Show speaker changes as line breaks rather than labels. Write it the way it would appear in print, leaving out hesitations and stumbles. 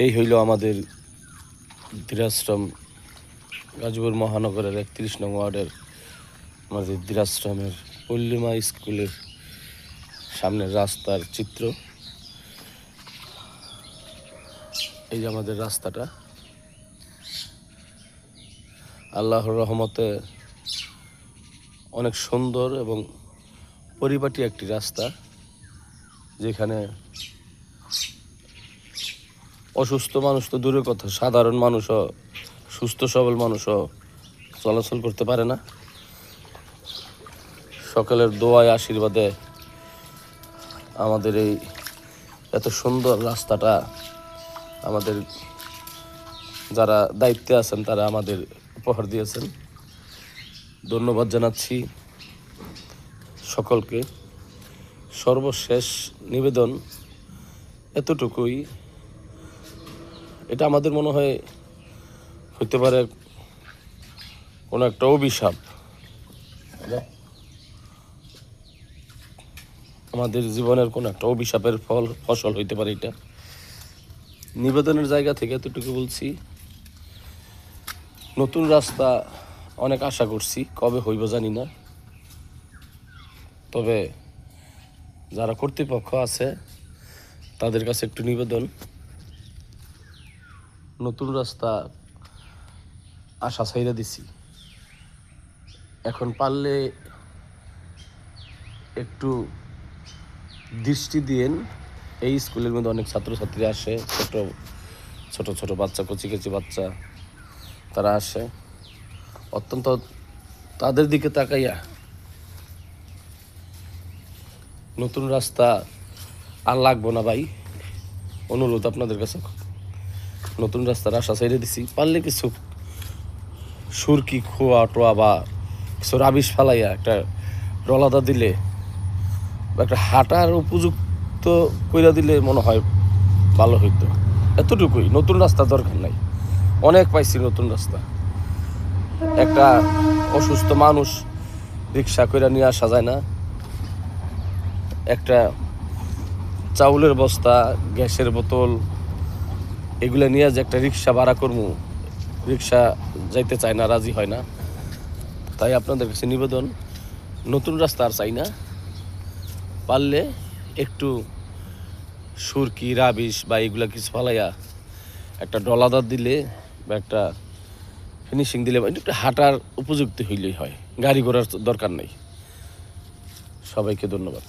এই হইল আমাদের দিরাশ্রম গাজীপুর মহানগরের 31 নং ওয়ার্ডের আমাদের দিরাশ্রমের পল্লিমা স্কুলের সামনের রাস্তার চিত্র। এই যে আমাদের রাস্তাটা, আল্লাহর রহমতে অনেক সুন্দর এবং পরিপাটি একটি রাস্তা, যেখানে অসুস্থ মানুষ তো দূরের কথা, সাধারণ মানুষও, সুস্থ সবল মানুষও চলাচল করতে পারে না। সকলের দোয়ায় আশীর্বাদে আমাদের এই এত সুন্দর রাস্তাটা আমাদের যারা দায়িত্বে আছেন তারা আমাদের উপহার দিয়েছেন। ধন্যবাদ জানাচ্ছি সকলকে। সর্বশেষ নিবেদন এতটুকুই, এটা আমাদের মনে হয় হতে পারে কোনো একটা অভিশাপ, আমাদের জীবনের কোনো একটা অভিশাপের ফসল হইতে পারে এটা। নিবেদনের জায়গা থেকে এতটুকু বলছি, নতুন রাস্তা অনেক আশা করছি, কবে হইব জানি না। তবে যারা কর্তৃপক্ষ আছে তাদের কাছে একটু নিবেদন, নতুন রাস্তা আশা ছাইরা দিছি, এখন পারলে একটু দৃষ্টি দিয়েন। এই স্কুলের মধ্যে অনেক ছাত্রছাত্রী আসে, ছোট ছোট বাচ্চা, কচি কচি বাচ্চা, তারা আসে। অত্যন্ত তাদের দিকে তাকাইয়া নতুন রাস্তা আর লাগবো না ভাই, অনুরোধ আপনাদের কাছে, নতুন রাস্তার আশা ছেড়ে দিছি। পারলে কিছু সুরকি খোয়া টোয়া বা কিছু রাবিশ ফেলাইয়া একটা রলাদা দিলে, একটা হাঁটার উপযুক্ত কইরা দিলে মনে হয় ভালো হইতো। এতটুকুই, নতুন রাস্তা দরকার নাই, অনেক পাইছি নতুন রাস্তা। একটা অসুস্থ মানুষ রিক্সা কইরা নিয়ে আসা যায় না, একটা চাউলের বস্তা, গ্যাসের বোতল এগুলো নিয়ে যে একটা রিক্সা ভাড়া করবো, রিক্সা যাইতে চায় না, রাজি হয় না। তাই আপনাদের কাছে নিবেদন, নতুন রাস্তা আর চাই না, পারলে একটু সুরকি রাবিশ বা এগুলা কিছু ফালাইয়া একটা ডলাদার দিলে বা একটা ফিনিশিং দিলে, একটা হাঁটার উপযুক্ত হইলেই হয়, গাড়ি ঘোড়ার দরকার নেই। সবাইকে ধন্যবাদ।